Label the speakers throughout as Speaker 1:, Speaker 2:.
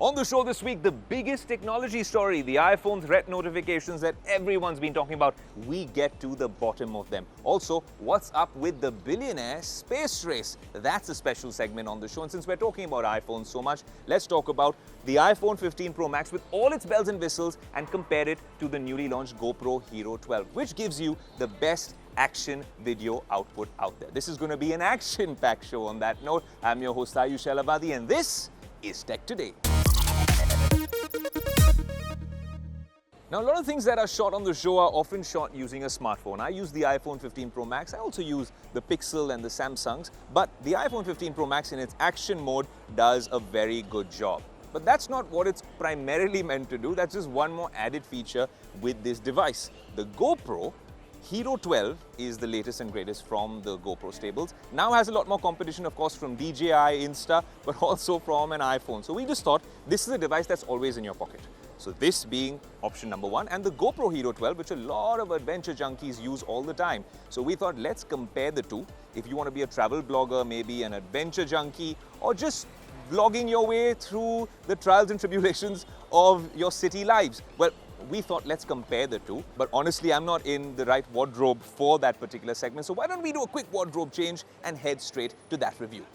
Speaker 1: On the show this week, the biggest technology story, the iPhone threat notifications that everyone's been talking about. We get to the bottom of them. Also, what's up with the billionaire space race? That's a special segment on the show. And since we're talking about iPhones so much, let's talk about the iPhone 15 Pro Max with all its bells and whistles and compare it to the newly launched GoPro Hero 12, which gives you the best action video output out there. This is going to be an action-packed show on that note. I'm your host, Ayush Elavadi, and this is Tech Today. Now, a lot of things that are shot on the show are often shot using a smartphone. I use the iPhone 15 Pro Max. I also use the Pixel and the Samsungs. But the iPhone 15 Pro Max in its action mode does a very good job. But that's not what it's primarily meant to do. That's just one more added feature with this device. The GoPro Hero 12 is the latest and greatest from the GoPro stables. Now has a lot more competition, of course, from DJI, Insta, but also from an iPhone. So we just thought this is a device that's always in your pocket. So this being option number one, and the GoPro Hero 12, which a lot of adventure junkies use all the time. So we thought, let's compare the two. If you want to be a travel blogger, maybe an adventure junkie, or just vlogging your way through the trials and tribulations of your city lives. Well, we thought, let's compare the two. But honestly, I'm not in the right wardrobe for that particular segment. So why don't we do a quick wardrobe change and head straight to that review.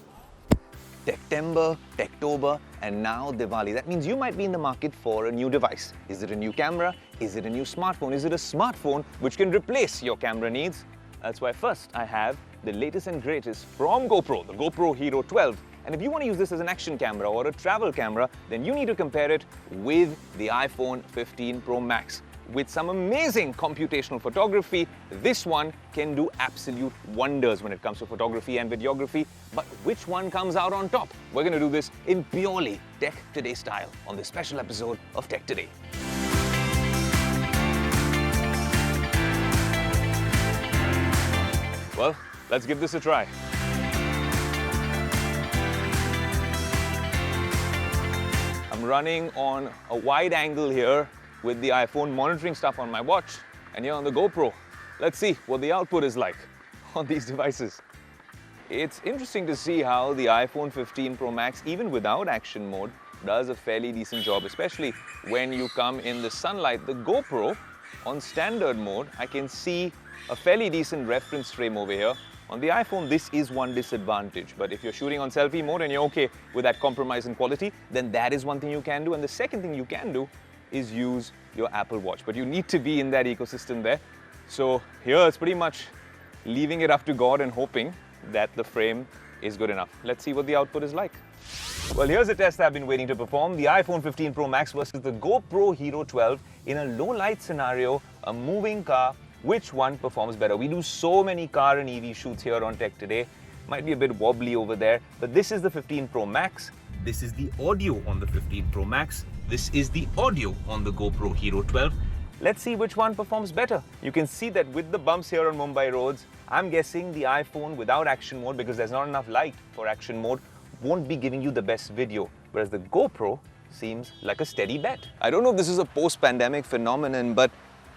Speaker 1: Techtember, Techtober, and now Diwali. That means you might be in the market for a new device. Is it a new camera? Is it a new smartphone? Is it a smartphone which can replace your camera needs? That's why first I have the latest and greatest from GoPro, the GoPro Hero 12. And if you want to use this as an action camera or a travel camera, then you need to compare it with the iPhone 15 Pro Max. With some amazing computational photography, this one can do absolute wonders when it comes to photography and videography. But which one comes out on top? We're going to do this in purely Tech Today style on this special episode of Tech Today. Well, let's give this a try. I'm running on a wide angle here with the iPhone, monitoring stuff on my watch, and here on the GoPro. Let's see what the output is like on these devices. It's interesting to see how the iPhone 15 Pro Max, even without action mode, does a fairly decent job, especially when you come in the sunlight. The GoPro, on standard mode, I can see a fairly decent reference frame over here. On the iPhone, this is one disadvantage, but if you're shooting on selfie mode and you're okay with that compromise in quality, then that is one thing you can do. And the second thing you can do is use your Apple Watch, but you need to be in that ecosystem there. So here it's pretty much leaving it up to God and hoping that the frame is good enough. Let's see what the output is like. Well, here's a test I've been waiting to perform. The iPhone 15 Pro Max versus the GoPro Hero 12 in a low light scenario, a moving car. Which one performs better? We do so many car and EV shoots here on Tech Today. Might be a bit wobbly over there, but this is the 15 Pro Max. This is the audio on the 15 Pro Max. This is the audio on the GoPro Hero 12. Let's see which one performs better. You can see that with the bumps here on Mumbai roads, I'm guessing the iPhone without action mode, because there's not enough light for action mode, won't be giving you the best video, whereas the GoPro seems like a steady bet. I don't know if this is a post-pandemic phenomenon, but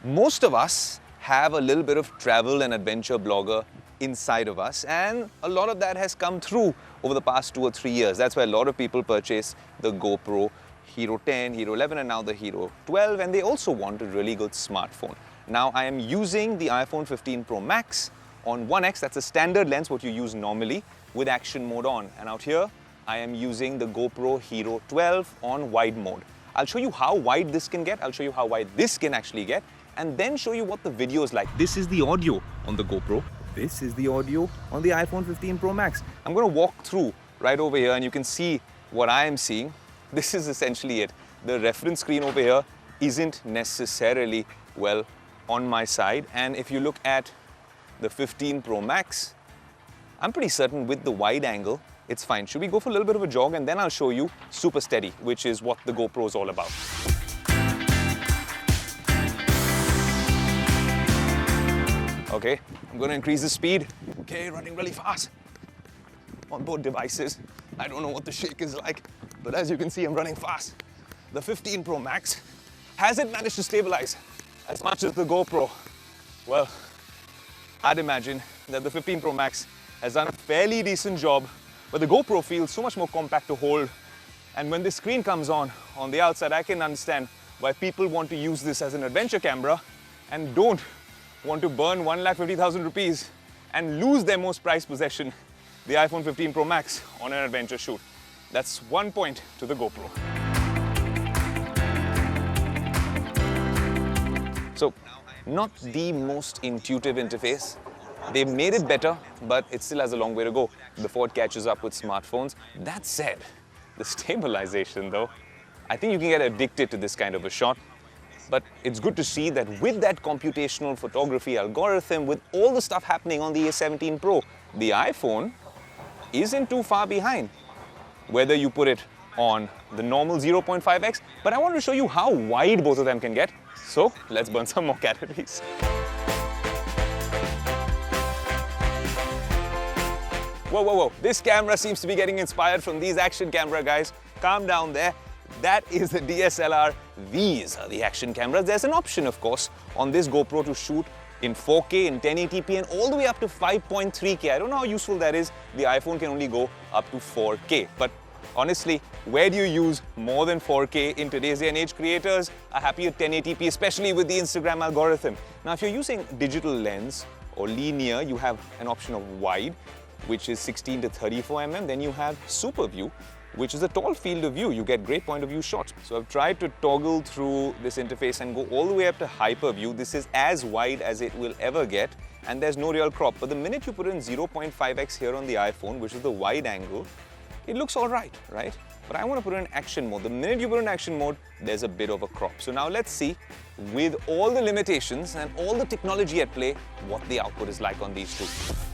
Speaker 1: most of us have a little bit of travel and adventure blogger inside of us, and a lot of that has come through over the past 2 or 3 years. That's why a lot of people purchase the GoPro Hero 10, Hero 11, and now the Hero 12, and they also want a really good smartphone. Now I am using the iPhone 15 Pro Max on 1x, that's a standard lens, what you use normally, with action mode on. And out here, I am using the GoPro Hero 12 on wide mode. I'll show you how wide this can get, I'll show you how wide this can actually get, and then show you what the video is like. This is the audio on the GoPro. This is the audio on the iPhone 15 Pro Max. I'm going to walk through right over here and you can see what I am seeing. This is essentially it. The reference screen over here isn't necessarily, well, on my side. And if you look at the 15 Pro Max, I'm pretty certain with the wide angle, it's fine. Should we go for a little bit of a jog, and then I'll show you super steady, which is what the GoPro is all about. Okay, I'm going to increase the speed. Okay, running really fast on both devices. I don't know what the shake is like, but as you can see, I'm running fast. The 15 Pro Max, has it managed to stabilize as much as the GoPro? Well, I'd imagine that the 15 Pro Max has done a fairly decent job, but the GoPro feels so much more compact to hold And when this screen comes on the outside, I can understand why people want to use this as an adventure camera and don't want to burn 1,50,000 rupees and lose their most prized possession, the iPhone 15 Pro Max, on an adventure shoot. That's 1 point to the GoPro. So, not the most intuitive interface. They've made it better, but it still has a long way to go before it catches up with smartphones. That said, the stabilization though, I think you can get addicted to this kind of a shot. But it's good to see that with that computational photography algorithm, with all the stuff happening on the A17 Pro, the iPhone isn't too far behind. Whether you put it on the normal 0.5x, but I want to show you how wide both of them can get. So let's burn some more calories. Whoa, whoa, whoa. This camera seems to be getting inspired from these action camera guys. Calm down there. That is the DSLR. These are the action cameras. There's an option, of course, on this GoPro to shoot in 4K, in 1080p, and all the way up to 5.3K. I don't know how useful that is. The iPhone can only go up to 4K. But honestly, where do you use more than 4K in today's day and age? Creators are happy with 1080p, especially with the Instagram algorithm. Now, if you're using digital lens or linear, you have an option of wide, which is 16 to 34 mm. Then you have super view, which is a tall field of view. You get great point of view shots. So I've tried to toggle through this interface and go all the way up to hyper view. This is as wide as it will ever get, and there's no real crop. But the minute you put in 0.5x here on the iPhone, which is the wide angle, it looks all right, right? But I want to put in action mode. The minute you put in action mode, there's a bit of a crop. So now let's see, with all the limitations and all the technology at play, what the output is like on these two.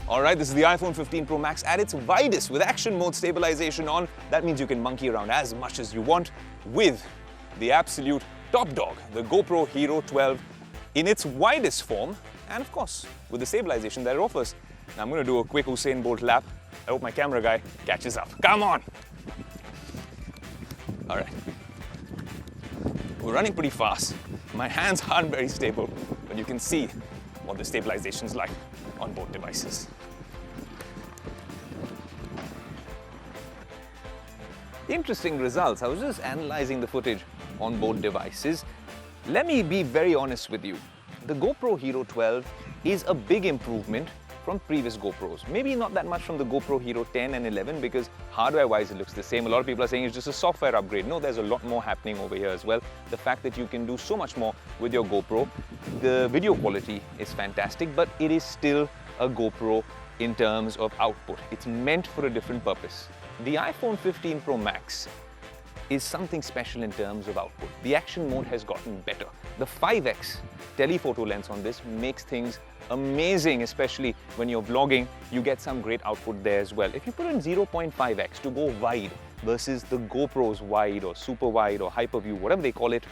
Speaker 1: All right, this is the iPhone 15 Pro Max at its widest with action mode stabilization on. That means you can monkey around as much as you want with the absolute top dog, the GoPro Hero 12 in its widest form, and of course, with the stabilization that it offers. Now I'm going to do a quick Usain Bolt lap. I hope my camera guy catches up. Come on! All right. We're running pretty fast. My hands aren't very stable, but you can see what the stabilization's like on both devices. Interesting results. I was just analyzing the footage on both devices. Let me be very honest with you. The GoPro Hero 12 is a big improvement from previous GoPros. Maybe not that much from the GoPro Hero 10 and 11 because hardware-wise it looks the same. A lot of people are saying it's just a software upgrade. No, there's a lot more happening over here as well. The fact that you can do so much more with your GoPro. The video quality is fantastic, but it is still a GoPro in terms of output. It's meant for a different purpose. The iPhone 15 Pro Max is something special in terms of output. The action mode has gotten better. The 5x telephoto lens on this makes things amazing, especially when you're vlogging. You get some great output there as well. If you put in 0.5x to go wide versus the GoPro's wide or super wide or hyper view, whatever they call it,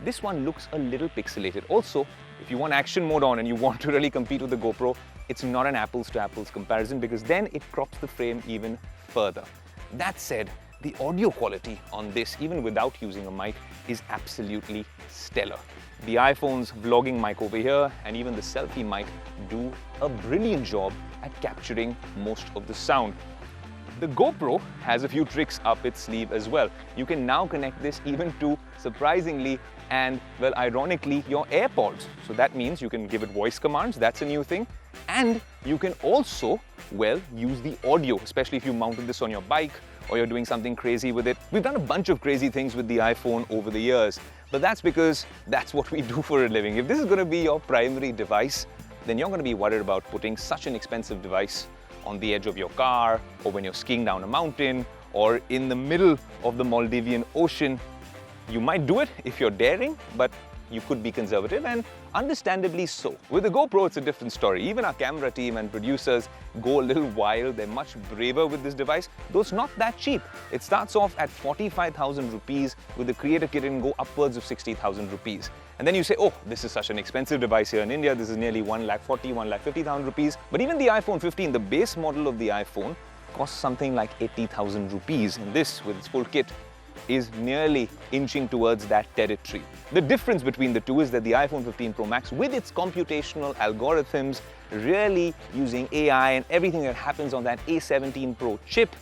Speaker 1: this one looks a little pixelated. Also, if you want action mode on and you want to really compete with the GoPro, it's not an apples to apples comparison because then it crops the frame even further. That said, the audio quality on this, even without using a mic, is absolutely stellar. The iPhone's vlogging mic over here and even the selfie mic do a brilliant job at capturing most of the sound. The GoPro has a few tricks up its sleeve as well. You can now connect this even to, surprisingly and, well, ironically, your AirPods. So that means you can give it voice commands, that's a new thing. And you can also, well, use the audio, especially if you mounted this on your bike or you're doing something crazy with it. We've done a bunch of crazy things with the iPhone over the years, but that's because that's what we do for a living. If this is going to be your primary device, then you're going to be worried about putting such an expensive device on the edge of your car, or when you're skiing down a mountain, or in the middle of the Maldivian Ocean. You might do it if you're daring, but you could be conservative, and understandably so. With the GoPro, it's a different story. Even our camera team and producers go a little wild. They're much braver with this device, though it's not that cheap. It starts off at 45,000 rupees. With the creator kit, it can go upwards of 60,000 rupees. And then you say, oh, this is such an expensive device here in India. This is nearly 1,40,000, 1,50,000 rupees. But even the iPhone 15, the base model of the iPhone, costs something like 80,000 rupees. And this, with its full kit, is nearly inching towards that territory. The difference between the two is that the iPhone 15 Pro Max, with its computational algorithms, really using AI and everything that happens on that A17 Pro chip,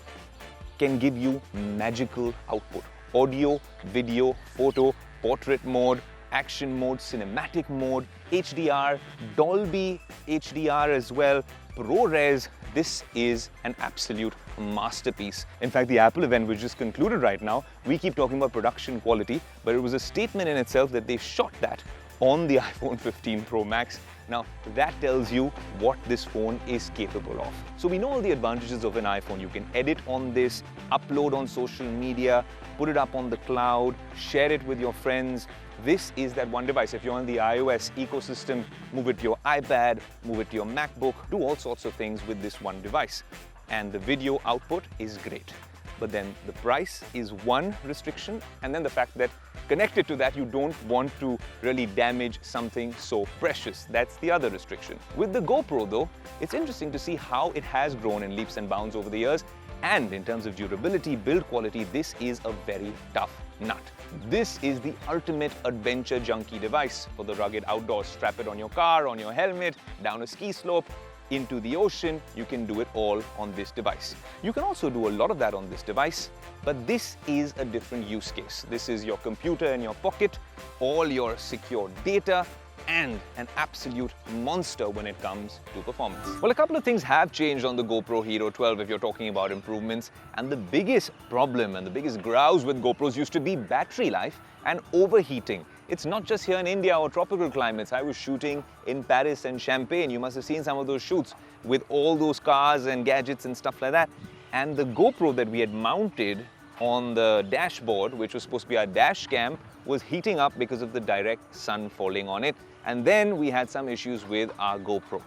Speaker 1: can give you magical output. audio, video, photo, portrait mode, action mode, cinematic mode, HDR, Dolby HDR as well, ProRes. This is an absolute masterpiece. In fact, the Apple event which just concluded right now, we keep talking about production quality, but it was a statement in itself that they shot that on the iPhone 15 Pro Max. Now, that tells you what this phone is capable of. So we know all the advantages of an iPhone. You can edit on this, upload on social media, put it up on the cloud, share it with your friends. This is that one device. If you're on the iOS ecosystem, move it to your iPad, move it to your MacBook, do all sorts of things with this one device. And the video output is great. But then the price is one restriction, and then the fact that connected to that, you don't want to really damage something so precious. That's the other restriction. With the GoPro though, it's interesting to see how it has grown in leaps and bounds over the years. And in terms of durability, build quality, this is a very tough nut. This is the ultimate adventure junkie device for the rugged outdoors. Strap it on your car, on your helmet, down a ski slope, into the ocean. You can do it all on this device. You can also do a lot of that on this device, but this is a different use case. This is your computer in your pocket, all your secure data, and an absolute monster when it comes to performance. Well, a couple of things have changed on the GoPro Hero 12 if you're talking about improvements, and the biggest problem and the biggest grouse with GoPros used to be battery life and overheating. It's not just here in India or tropical climates. I was shooting in Paris and Champagne. You must have seen some of those shoots with all those cars and gadgets and stuff like that. And the GoPro that we had mounted on the dashboard, which was supposed to be our dash cam, was heating up because of the direct sun falling on it. And then we had some issues with our GoPro.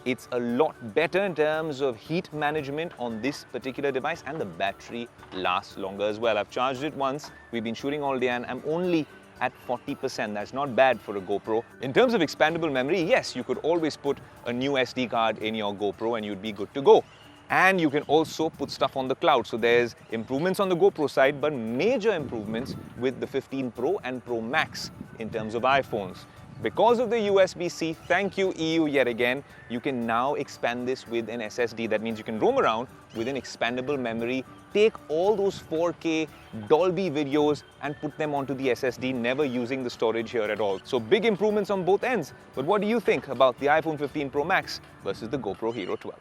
Speaker 1: It's a lot better in terms of heat management on this particular device, and the battery lasts longer as well. I've charged it once, we've been shooting all day, and I'm only at 40%. That's not bad for a GoPro. In terms of expandable memory, yes, you could always put a new SD card in your GoPro and you'd be good to go. And you can also put stuff on the cloud. So there's improvements on the GoPro side, but major improvements with the 15 Pro and Pro Max in terms of iPhones. Because of the USB-C, thank you EU yet again, you can now expand this with an SSD. That means you can roam around with an expandable memory, take all those 4K Dolby videos and put them onto the SSD, never using the storage here at all. So big improvements on both ends. But what do you think about the iPhone 15 Pro Max versus the GoPro Hero 12?